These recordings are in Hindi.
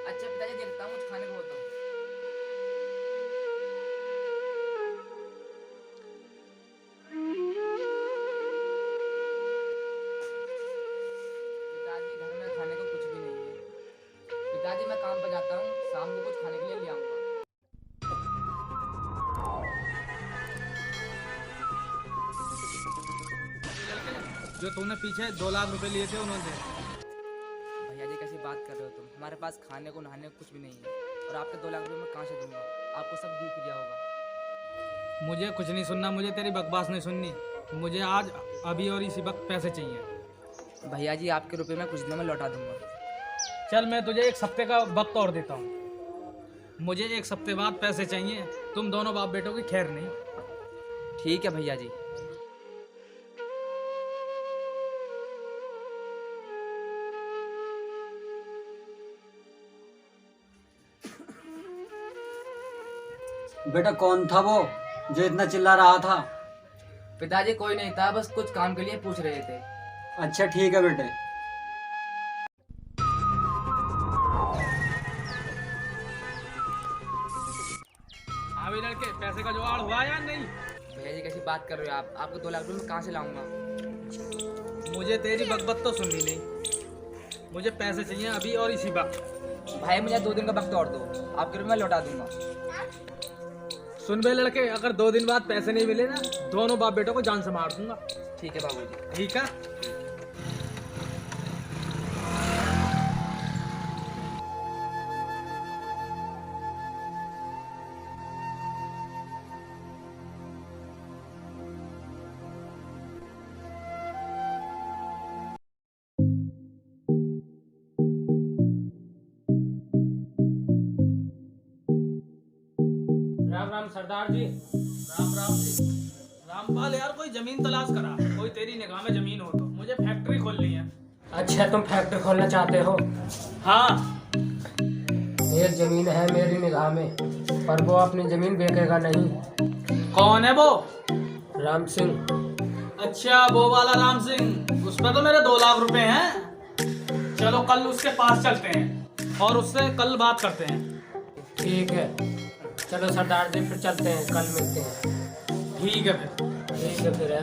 अच्छा पिताजी, देखता हूँ कुछ खाने को हो तो। पिताजी, घर में खाने को कुछ भी नहीं है। पिताजी, मैं काम पर जाता हूँ, शाम को कुछ खाने के लिए ले आऊंगा। जो तूने पीछे 2 लाख रुपए लिए थे उन्होंने दे। भैया जी, कैसी बात कर रहे हो तुम? हमारे पास खाने को नहाने को कुछ भी नहीं है, और आपके 2 लाख रुपए मैं कहाँ से दूंगा? आपको सब दिख गया होगा। मुझे कुछ नहीं सुनना, मुझे तेरी बकवास नहीं सुननी। मुझे आज अभी और इसी वक्त पैसे चाहिए। भैया जी, आपके रुपए मैं कुछ दिनों में लौटा दूंगा। चल, मैं तुझे 1 हफ्ते का वक्त और देता हूँ। मुझे 1 हफ्ते बाद पैसे चाहिए। तुम दोनों बाप बेटों की खैर नहीं। ठीक है भैया जी। बेटा कौन था वो जो इतना चिल्ला रहा था? पिताजी, कोई नहीं था, बस कुछ काम के लिए पूछ रहे थे। अच्छा ठीक है बेटे। हाँ भी लड़के, पैसे का जुगाड़ हुआ या नहीं? भैया जी, कैसी बात कर रहे हो आप? आपको 2 लाख रुपए मैं कहाँ से लाऊंगा? मुझे तेरी बकबक तो सुननी नहीं। मुझे पैसे चाहिए अभी और इसी वक्त। भाई, मुझे 2 दिन का वक्त और दो, आपके रुपए मैं लौटा दूंगा। सुन बे लड़के, अगर 2 दिन बाद पैसे नहीं मिले ना, दोनों बाप बेटों को जान से मार दूंगा। ठीक है बाबूजी। ठीक है। राम राम सरदार जी। राम राम जी। रामपाल यार, कोई जमीन तलाश करा, कोई तेरी निगाह में जमीन हो तो। मुझे फैक्ट्री खोलनी है। अच्छा, तुम फैक्ट्री खोलना चाहते हो? हाँ। एक जमीन है मेरी निगाह में, पर वो अपनी जमीन बेचेगा नहीं। कौन है वो? राम सिंह। अच्छा, वो वाला राम सिंह। उस पर तो मेरे 2 लाख रुपए हैं। चलो कल उसके पास चलते हैं और उससे कल बात करते हैं। ठीक है, चलो सरदार जी, फिर चलते हैं, कल मिलते हैं। ठीक है फिर। ठीक है फिर है।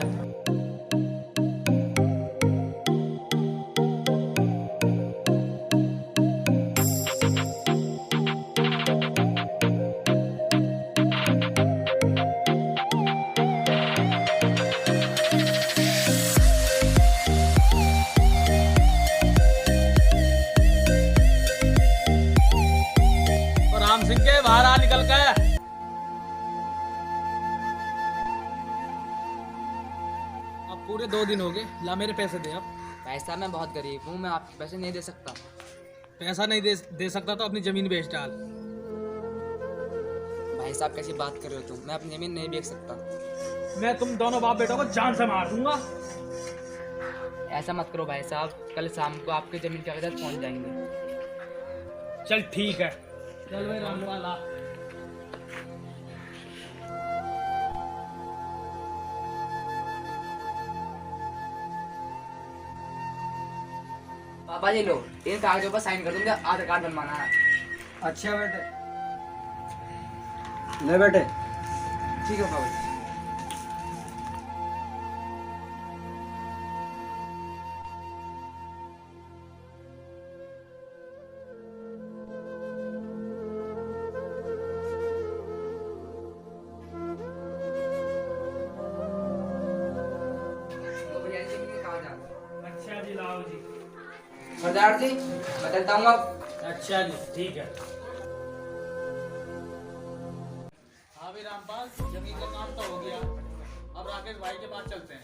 और राम सिंह के बाहर आ निकल के। अब पूरे 2 दिन हो गए, ला मेरे पैसे दे अब। पैसा, मैं बहुत गरीब हूँ, मैं आपके पैसे नहीं दे सकता। पैसा नहीं दे सकता तो अपनी जमीन बेच डाल। भाई साहब, कैसी बात कर रहे हो तुम? मैं अपनी जमीन नहीं बेच सकता। मैं तुम दोनों बाप बेटों को जान से मार दूंगा। ऐसा मत करो भाई साहब, कल शाम को आपके जमीन के कागजात पहुंच जाएंगे। चल ठीक है। चल भाई रामपाल आ। पापा जी, लो, इन कागजों पर साइन कर दूंगा, आधार कार्ड बनवाना है। अच्छा बेटे, ले बेटे। ठीक है बाबू। अच्छा जी, लाओ जी। सरदार जी, मैं चलता हूँ अब। अच्छा जी, ठीक है। हाँ भाई रामपाल, जमीन का काम तो हो गया। अब राकेश भाई के पास चलते हैं।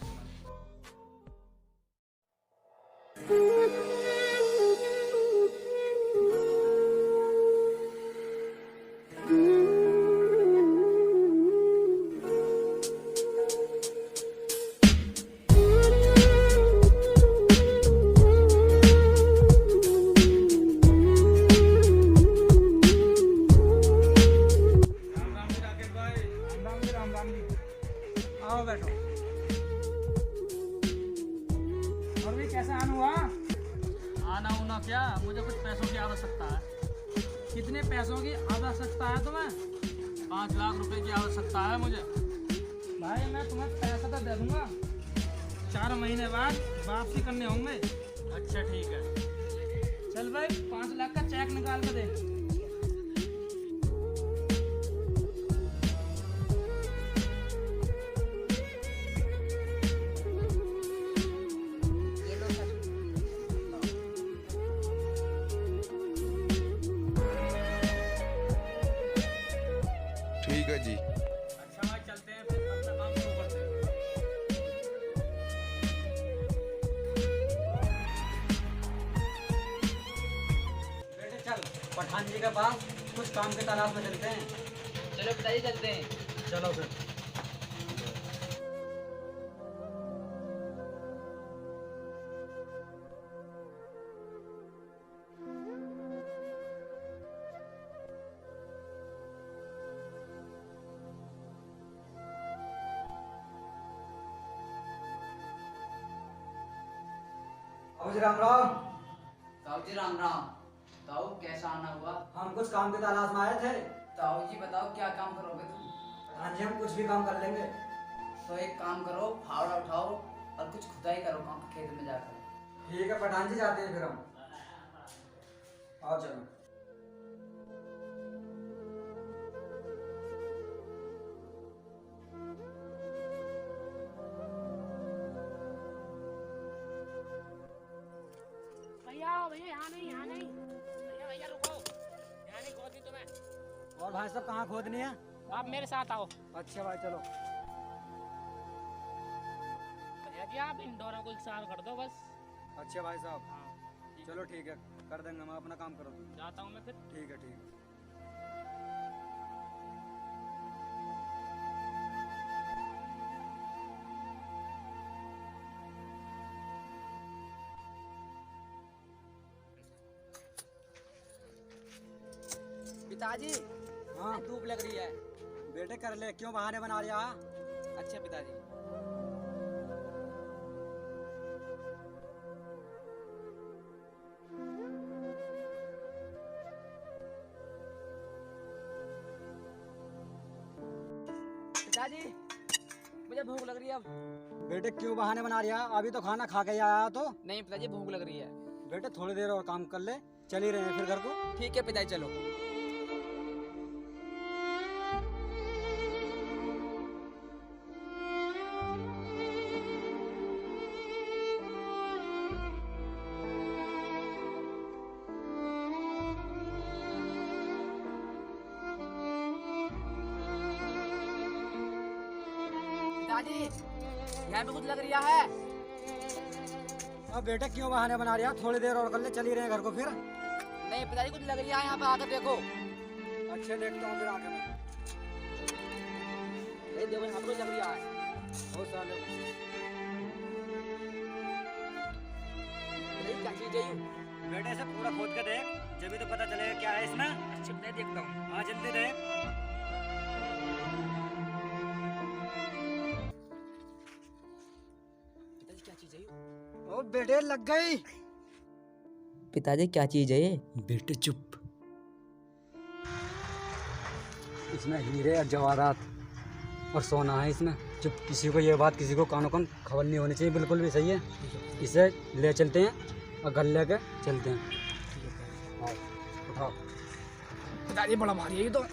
आओ बैठो। और भी कैसा आना हुआ? कितने पैसों की आवश्यकता है तुम्हें? 5 लाख रुपए की आवश्यकता है मुझे। भाई मैं तुम्हें पैसा तो दे दूंगा, 4 महीने बाद वापसी करने होंगे। अच्छा ठीक है। चल भाई 5 लाख का चेक निकाल के दे। ठीक है जी। अच्छा भाई चलते हैं, फिर अपना काम शुरू करते हैं। बेटे चल पठान जी के पास कुछ काम के तलाश में चलते हैं। चलो पिताजी चलते हैं। चलो फिर। बाबू जी राम राम। ताऊ जी राम राम। ताऊ कैसा आना हुआ? हम कुछ काम के तलाश में आए थे। ताऊ जी बताओ क्या काम करोगे तुम? हाँ जी हम कुछ भी काम कर लेंगे। तो एक काम करो, फावड़ा उठाओ और कुछ खुदाई करो काम खेत में जाकर। ठीक है पठान जी जाते हैं फिर हम। आओ चलो। भैया भैया यहाँ नहीं, यहाँ नहीं भैया, भैया रुको, यहाँ नहीं खोदनी तुम्हें। और भाई साहब कहाँ खोदनी है? आप मेरे साथ आओ। अच्छा भाई चलो। भैया जी आप इन दोनों को एक साथ कर दो बस। अच्छा भाई साहब हाँ चलो ठीक है कर देंगे, हम अपना काम करो। जाता हूँ मैं फिर। ठीक है ठीक है। पिताजी हाँ धूप लग रही है। बेटे कर ले, क्यों बहाने बना रहा? अच्छा पिताजी। पिताजी मुझे भूख लग रही है अब। बेटे क्यों बहाने बना रहा? अभी तो खाना खा के ही आया तो। नहीं पिताजी भूख लग रही है। बेटे थोड़ी देर और काम कर ले, चल ही रहे हैं फिर घर को। ठीक है पिताजी चलो। पिताजी यहाँ पे कुछ लग रहा है। अब बेटे क्यों बहाने बना रहा? थोड़ी देर और कर ले, चल ही रहे हैं घर को फिर। नहीं पिताजी कुछ लग रहा है यहाँ पे, आकर देखो। अच्छे देखता हूँ फिर आके मैं। ये देखो यहाँ पे कुछ लग रहा है। बहुत साले पिताजी क्या चीज है ये? बेटे से पूरा खोद के देख, जब तो पता चलेगा क्या है इसमें। अच्छा पिताजी देखता हूँ। हाँ जल्दी देख। पिताजी क्या चीज है ये? ओ बेटे लग गई। पिताजी क्या चीज है ये? बेटे चुप। इसमें हीरे और जवाहरात और सोना है इसमें। चुप, किसी को ये बात, किसी को कानों कान खबर नहीं होनी चाहिए। बिल्कुल भी सही है। इसे ले चलते हैं और घर लेके चलते हैं। आओ उठाओ। पिताजी बड़ा भारी है ये तो।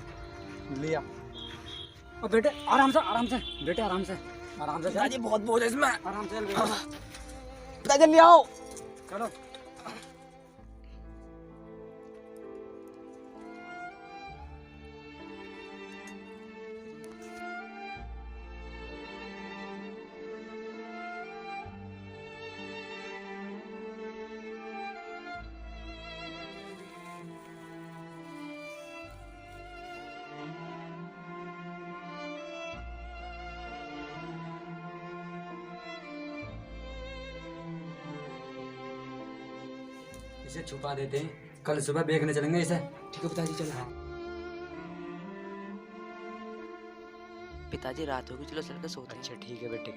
लिया। और बेटे आराम से, आराम से बेटे, आराम से, आराम से पिताजी बहुत बोझ है इसमें। आराम से चल बेटा। पिताजी ले आओ। चलो। इसे छुपा देते हैं, कल सुबह बेचने चलेंगे इसे। ठीक है पिताजी चलो। पिताजी रात होगी, चलो चल के सोते हैं। अच्छा ठीक है बेटे।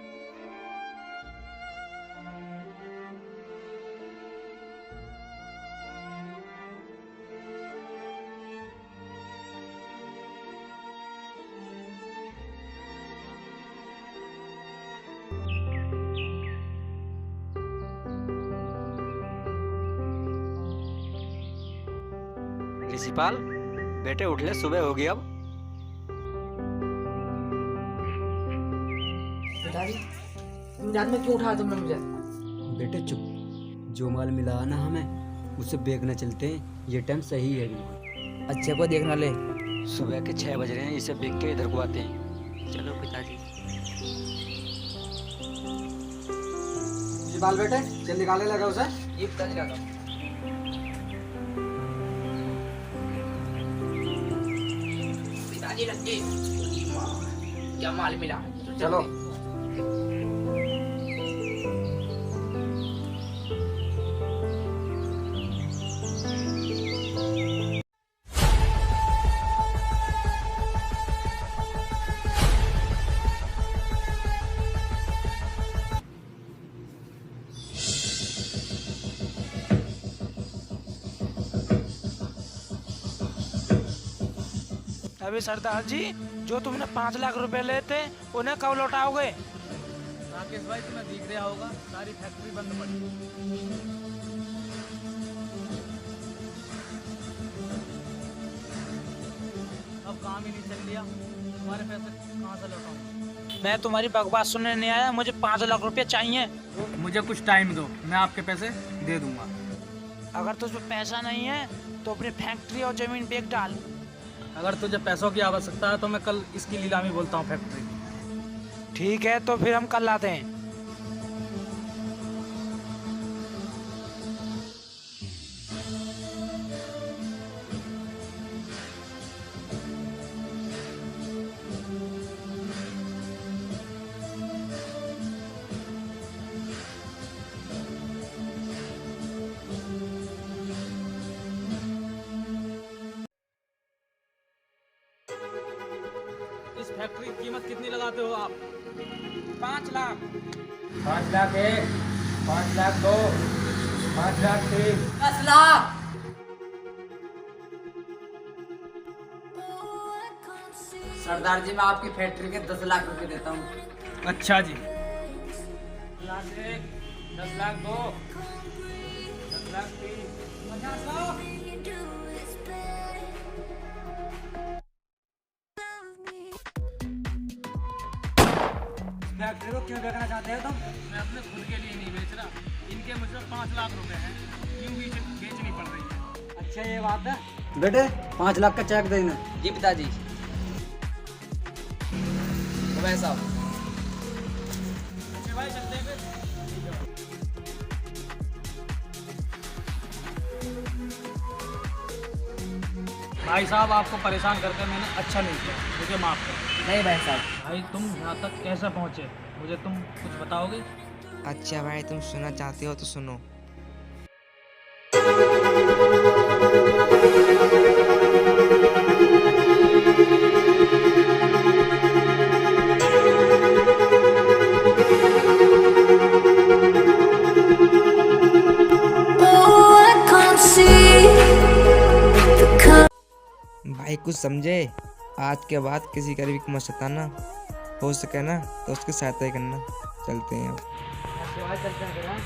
प्रिंसिपल बेटे उठ ले, सुबह होगी अब। पिताजी तुम रात में क्यों उठाया तुमने मुझे? बेटे चुप, जो माल मिला ना हमें उससे बेचने चलते हैं, ये टाइम सही है बिल्कुल। अच्छे को देखना ले। सुबह के 6 बज रहे हैं, इसे बेच के इधर को आते हैं। चलो पिताजी। बाल बेटे चल निकालने लगा उसे। ये पिताजी लाता हूँ। पिताजी लग गई। क्या माल मिला? चलो अभी सरदार जी, जो तुमने 5 लाख रुपए लिए थे उन्हें कब लौटाओगे? राकेश भाई तुम्हें दिख रहा होगा, सारी फैक्ट्री बंद पड़ी। अब काम ही नहीं चल लिया, तुम्हारे पैसे कहाँ से लौटाऊं? मैं तुम्हारी बकवास सुनने नहीं आया, मुझे 5 लाख रुपए चाहिए। मुझे कुछ टाइम दो, मैं आपके पैसे दे दूंगा। अगर तुझमें पैसा नहीं है तो अपनी फैक्ट्री और जमीन बेच डाल। अगर तुझे पैसों की आवश्यकता है तो मैं कल इसकी नीलामी बोलता हूँ फैक्ट्री की। ठीक है, तो फिर हम कल आते हैं। इस फैक्ट्री की कीमत कितनी लगाते हो आप? 5 लाख। 5 लाख 1, 5 लाख 2, 5 लाख 3। 10 लाख। सरदार जी मैं आपकी फैक्ट्री के 10 लाख रुपए देता हूँ। अच्छा जी। 10 लाख 1, 10 लाख 2, 10 लाख 3, 50 लाख। फैक्ट्री को क्यों बेचना चाहते हो तुम? मैं अपने खुद के लिए नहीं बेच रहा, इनके मुझे 5 लाख रुपए हैं, यूं बेचनी पड़ रही है। अच्छा ये बात है बेटे, 5 लाख का चेक देना। जी पिताजी। तो भाई साहब अच्छे भाई चलते हैं फिर। भाई साहब आपको परेशान करके मैंने अच्छा नहीं किया, मुझे माफ करो। नहीं भाई साहब। भाई तुम यहाँ तक कैसे पहुँचे, मुझे तुम कुछ बताओगे? अच्छा भाई तुम सुनना चाहते हो तो सुनो। भाई कुछ समझे, आज के बाद किसी गरीब को मत सताना, हो सके ना तो उसकी सहायता ही करना। चलते हैं अब। चलते हैं।